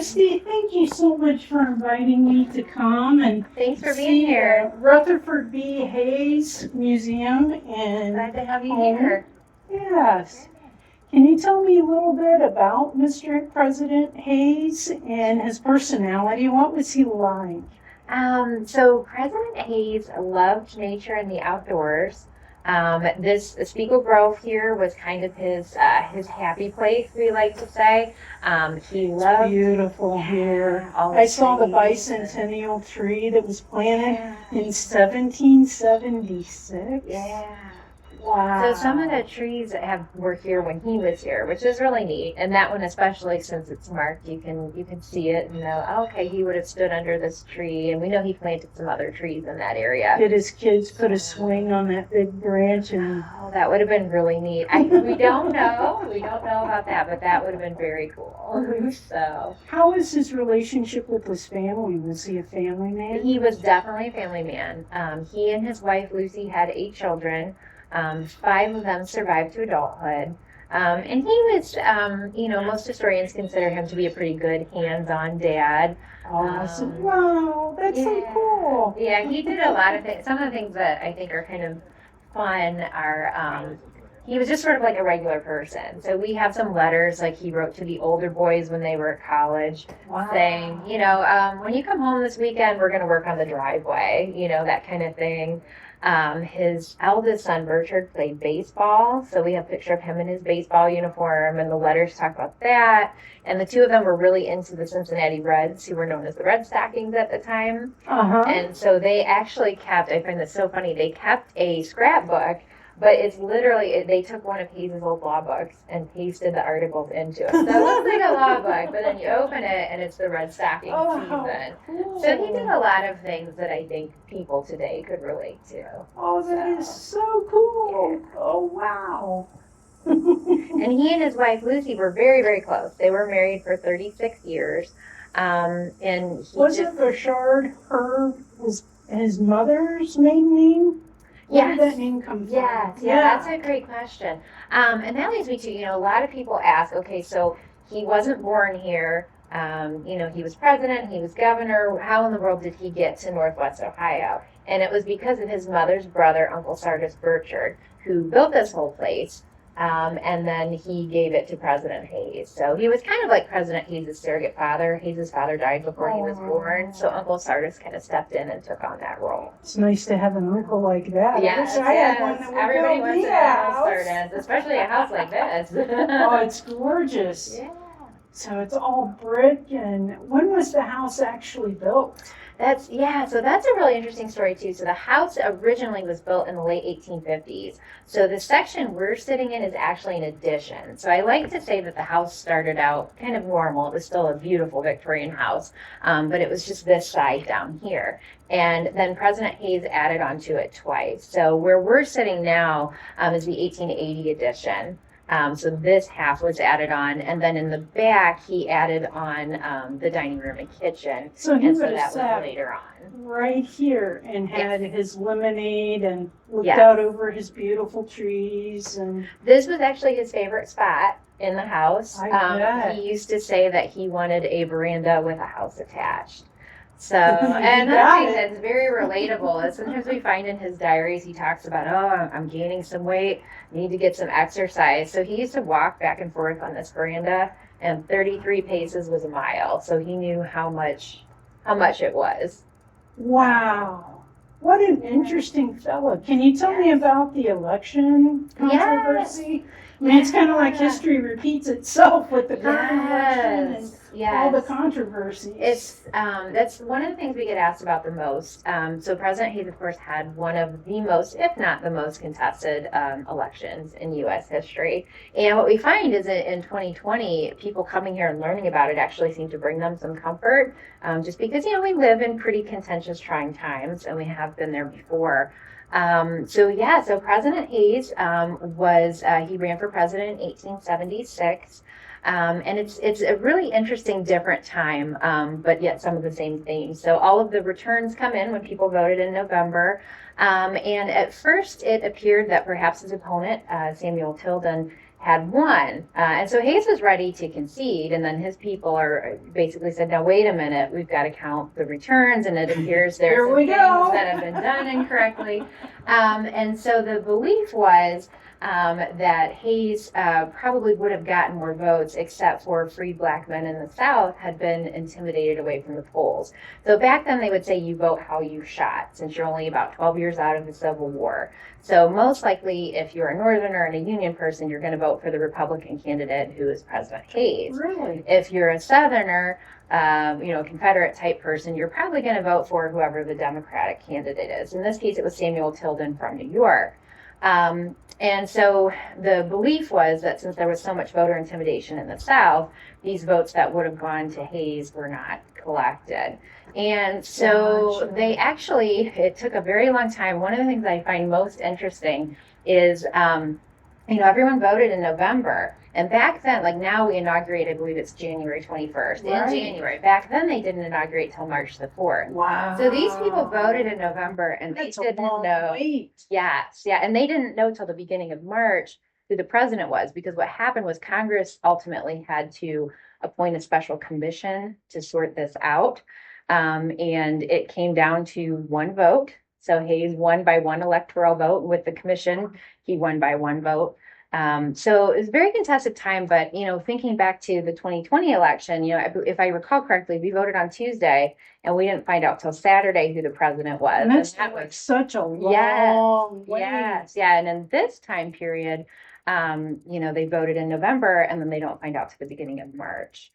Kristy, thank you so much for inviting me to come and Thanks for being see here. Rutherford B Hayes Museum and Glad to have you home. here. Yes. Can you tell me a little bit about Mr. President Hayes and his personality? What was he like? So President Hayes loved nature and the outdoors. This Spiegel Grove here was kind of his happy place, we like to say. He loved Beautiful here. all I saw the trees bicentennial tree that was planted and- in 1776. Yeah. Wow. So some of the trees were here when he was here, which is really neat. And that one, especially since it's marked, you can see it and know, oh, okay, he would have stood under this tree. And we know he planted some other trees in that area. Did his kids put a swing on that big branch? And Oh, that would have been really neat. We don't know. We don't know about that, but that would have been very cool. So how was his relationship with his family? Was he a family man? he was definitely a family man. He and his wife Lucy had 8 children. 5 of them survived to adulthood. And he was, most historians consider him to be a pretty good hands-on dad. Awesome. Wow, that's so cool. Yeah, he did a lot of things. Some of the things that I think are kind of fun are, he was just sort of like a regular person. So we have some letters like he wrote to the older boys when they were at college saying, when you come home this weekend, we're going to work on the driveway, that kind of thing. His eldest son, Bertrand, played baseball. So we have a picture of him in his baseball uniform, and the letters talk about that. And the 2 of them were really into the Cincinnati Reds, who were known as the Red Stockings at the time. Uh-huh. And so they actually kept, I find this so funny, they kept a scrapbook, but it's literally, they took one of Hayes' old law books and pasted the articles into it. So it looks like a law book, but then you open it and it's the Red Stocking season. Cool. So he did a lot of things that I think people today could relate to. Oh, that is so cool. Oh, wow. And he and his wife Lucy were very, very close. They were married for 36 years. And he Wasn't Bouchard his mother's maiden name? Where did that name come from? Yeah, that's a great question. And that leads me to, a lot of people ask, okay, so he wasn't born here. He was president, he was governor. How in the world did he get to Northwest Ohio? And it was because of his mother's brother, Uncle Sardis Burchard, who built this whole place. And then he gave it to President Hayes. So he was kind of like President Hayes' surrogate father. Hayes' father died before he was born, so Uncle Sardis kind of stepped in and took on that role. It's nice to have an uncle like that. Yes, I wish I had one that would everybody build wants me a a house, house. Sardis, especially a house like this. Oh, it's gorgeous. Yeah. So it's all brick, and when was the house actually built? So that's a really interesting story too. So the house originally was built in the late 1850s. So the section we're sitting in is actually an addition. So I like to say that the house started out kind of normal. It was still a beautiful Victorian house, but it was just this side down here. And then President Hayes added onto it twice. So where we're sitting now is the 1880 addition. So this half was added on, and then in the back he added on the dining room and kitchen. So he and would so have that sat was later on. right here and had his lemonade and looked Yes. out over his beautiful trees. And This was actually his favorite spot in the house. I bet. He used to say that he wanted a veranda with a house attached. So, You and got another thing it. that's very relatable is sometimes we find in his diaries he talks about, I'm gaining some weight, need to get some exercise. So he used to walk back and forth on this veranda, and 33 paces was a mile. So he knew how much it was. wow, what an interesting fellow. Can you tell me about the election controversy? I mean, it's kind of like history repeats itself with the current election and all the controversies. That's one of the things we get asked about the most. So President Hayes, of course, had one of the most, if not the most contested elections in U.S. history. And what we find is that in 2020, people coming here and learning about it actually seem to bring them some comfort, just because, we live in pretty contentious, trying times, and we have been there before. So President Hayes he ran for president in 1876. And it's a really interesting, different time, but yet some of the same themes. So all of the returns come in when people voted in November. And at first it appeared that perhaps his opponent, Samuel Tilden, had won. And so Hayes was ready to concede, and then his people are basically said, "Now wait a minute, we've got to count the returns, and it appears there's some things that have been done incorrectly." And so the belief was that Hayes probably would have gotten more votes, except for free black men in the South had been intimidated away from the polls. So back then they would say you vote how you shot, since you're only about 12 years out of the Civil War. So most likely, if you're a Northerner and a Union person, you're going to vote for the Republican candidate, who is President Hayes. Really? If you're a Southerner, Confederate type person, you're probably going to vote for whoever the Democratic candidate is. In this case, it was Samuel Tilden from New York. And so the belief was that since there was so much voter intimidation in the South, these votes that would have gone to Hayes were not collected. And so they actually, it took a very long time. One of the things I find most interesting is, everyone voted in November. And back then, like now we inaugurate, I believe it's January 21st. In January. Back then they didn't inaugurate till March the 4th. Wow. So these people voted in November and they didn't know. Wait. Yes, yeah. And they didn't know till the beginning of March who the president was, because what happened was Congress ultimately had to appoint a special commission to sort this out. And it came down to one vote. So Hayes won by one electoral vote. With the commission, he won by one vote. So it was a very contested time, but, thinking back to the 2020 election, if I recall correctly, we voted on Tuesday and we didn't find out till Saturday who the president was. And that was such a long wait. Yes, yeah. And in this time period, they voted in November and then they don't find out to the beginning of March.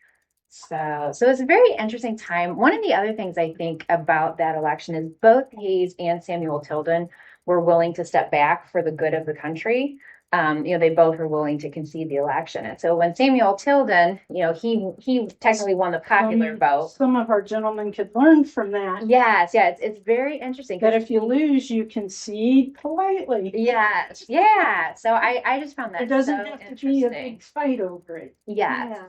So it's a very interesting time. One of the other things I think about that election is both Hayes and Samuel Tilden were willing to step back for the good of the country. They both were willing to concede the election. And so when Samuel Tilden, he technically won the popular vote. Some of our gentlemen could learn from that. Yes, it's very interesting. That if you lose, you concede politely. Yes, yeah. So I just found that it doesn't so have to be a big fight over it. Yes.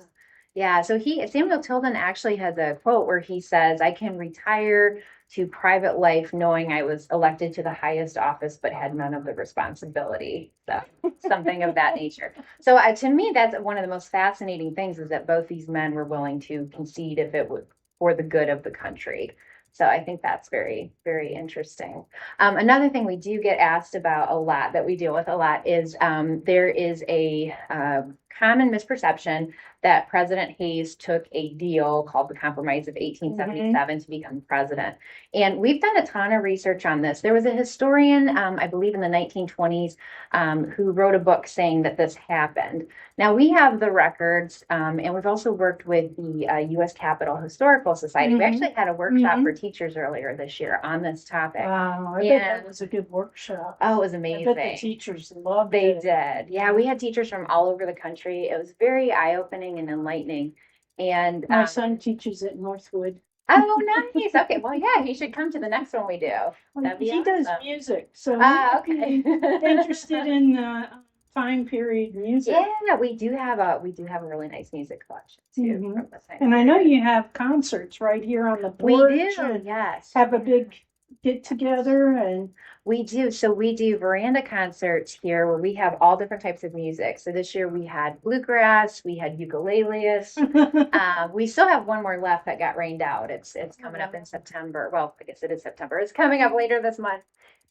Yeah. So Samuel Tilden actually has a quote where he says, "I can retire to private life knowing I was elected to the highest office but had none of the responsibility." So something of that nature. So to me, that's one of the most fascinating things, is that both these men were willing to concede if it was for the good of the country. So I think that's very, very interesting. Another thing we do get asked about a lot, that we deal with a lot, is there is a common misperception that President Hayes took a deal called the Compromise of 1877 to become president. And we've done a ton of research on this. There was a historian, I believe in the 1920s, who wrote a book saying that this happened. Now we have the records, and we've also worked with the U.S. Capitol Historical Society. We actually had a workshop for teachers earlier this year on this topic. Wow, I bet that was a good workshop. Oh, it was amazing. I bet the teachers loved it. They did. Yeah, we had teachers from all over the country. It was very eye-opening and enlightening. And my son teaches at Northwood. Oh, nice. Okay, well, yeah, he should come to the next one we do. He does music, so okay. interested in time period music. Yeah, we do have a really nice music collection too. From the same and I know you have concerts right here on the porch. We do, yes. Have a big get together, and we do. So we do veranda concerts here where we have all different types of music. So this year we had bluegrass, we had ukuleles. We still have one more left that got rained out. It's coming up in September. Well, I guess it is September. It's coming up later this month.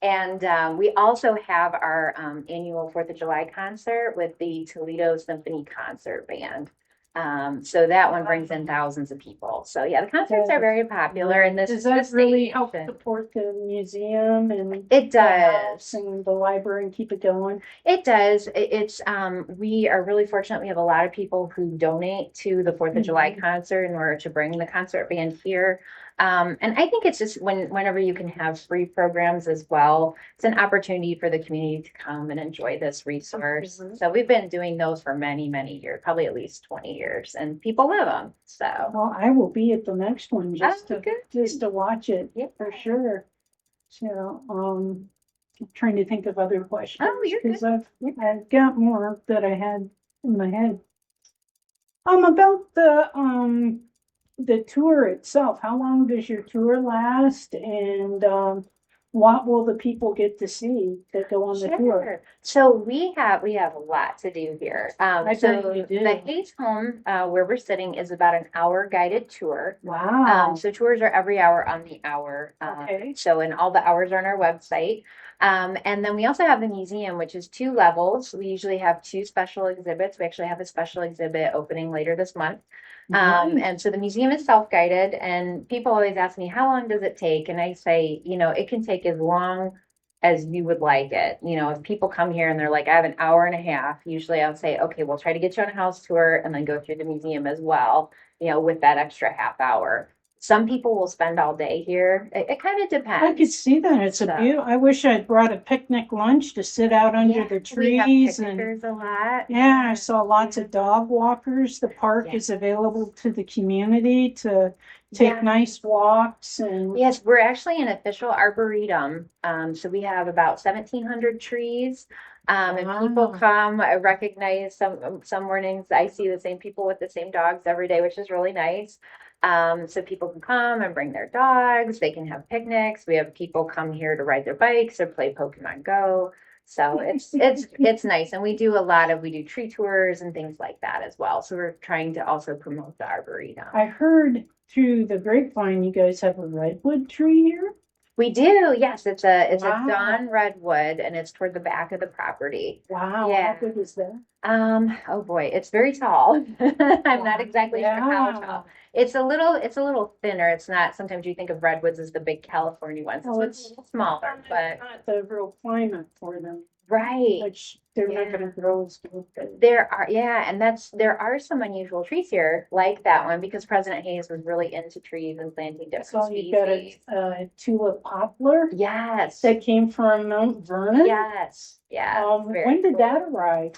And we also have our annual 4th of July concert with the Toledo Symphony Concert Band. So that one brings in thousands of people. So yeah, the concerts are very popular. And this does that really help support the museum and it does, the house and the library, and keep it going? It does. It's we are really fortunate. We have a lot of people who donate to the 4th of July concert in order to bring the concert band here. And I think it's just whenever you can have free programs as well, it's an opportunity for the community to come and enjoy this resource. So we've been doing those for many, many years, probably at least 20 years, and people love them. So well, I will be at the next one just to watch it for sure. So I'm trying to think of other questions because I've got more that I had in my head. About the tour itself, how long does your tour last? And what will the people get to see that go on the tour? Sure. So we have a lot to do here. I So bet you do. the Hayes home, where we're sitting, is about an hour guided tour. Wow. So tours are every hour on the hour. Okay. So and all the hours are on our website. And then we also have the museum, which is 2 levels. We usually have 2 special exhibits. We actually have a special exhibit opening later this month. Nice. And so the museum is self-guided, and people always ask me, how long does it take? And I say, it can take as long as you would like it. If people come here and they're like, I have an hour and a half, usually I'll say, okay, we'll try to get you on a house tour and then go through the museum as well, with that extra half hour. Some people will spend all day here. It kind of depends. I could see that. It's a beautiful. I wish I'd brought a picnic lunch to sit out under the trees. There's a lot. Yeah, I saw lots of dog walkers. The park is available to the community to take nice walks. And yes, we're actually an official arboretum. So we have about 1,700 trees. And people come. I recognize some mornings I see the same people with the same dogs every day, which is really nice. So people can come and bring their dogs. They can have picnics. We have people come here to ride their bikes or play Pokemon Go. So it's nice. And we do tree tours and things like that as well. So we're trying to also promote the arboretum. I heard through the grapevine you guys have a redwood tree here. We do, yes. It's a Dawn redwood, and it's toward the back of the property. Wow, how big is that? Oh boy, it's very tall. I'm not exactly sure how tall. It's a little thinner. It's not. Sometimes you think of redwoods as the big California ones. So it's a little smaller, but not the real climate for them. Right. Which they're not going to grow as good. There are some unusual trees here, like that one, because President Hayes was really into trees and planting different species. So you got a tulip poplar? Yes. That came from Mount Vernon? Yes. Yeah. When did that arrive?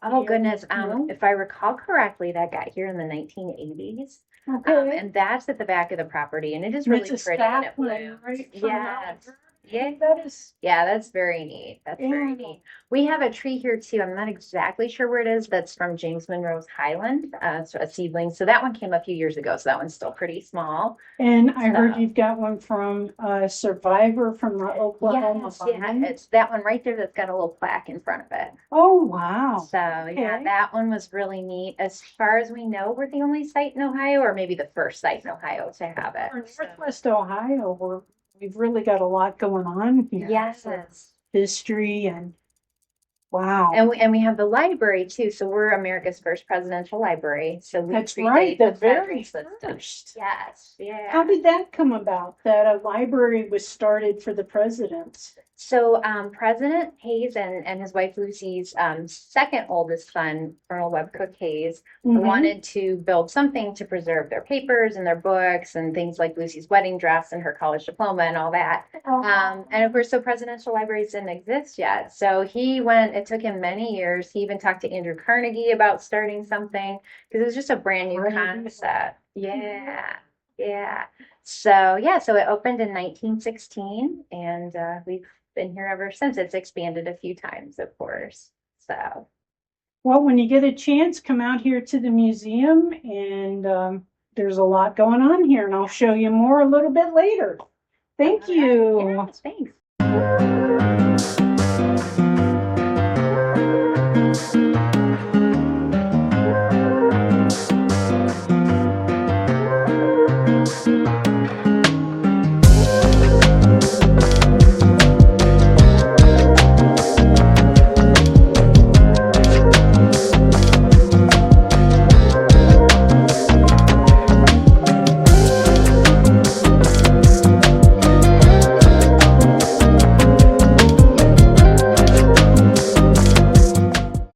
Oh goodness. If I recall correctly, that got here in the 1980s. Okay. And that's at the back of the property, and it is really pretty. And it blooms. Right? Yes. Yeah. That's very neat. That's very neat. We have a tree here too. I'm not exactly sure where it is. That's from James Monroe's Highland. It's a seedling. So that one came a few years ago. So that one's still pretty small. And I heard you've got one from a survivor from the Oklahoma bombing. Yeah, it's that one right there that's got a little plaque in front of it. Oh, wow. So yeah, that one was really neat. As far as we know, we're the only site in Ohio, or maybe the first site in Ohio to have it. Northwest Ohio, we've really got a lot going on here. Yes. History and wow. And we have the library too. So we're America's first presidential library. So that's right, the very first. Yes. Yeah. How did that come about? That a library was started for the presidents? So President Hayes and his wife Lucy's second oldest son, Colonel Webb Cook Hayes, wanted to build something to preserve their papers and their books and things like Lucy's wedding dress and her college diploma and all that. And of course, so presidential libraries didn't exist yet. So he went, it took him many years. He even talked to Andrew Carnegie about starting something because it was just a brand new concept. Yeah. So it opened in 1916 and we've been here ever since. It's expanded a few times, of course. So, well, when you get a chance, come out here to the museum, and there's a lot going on here, and I'll show you more a little bit later. Thank you. Yes, thanks.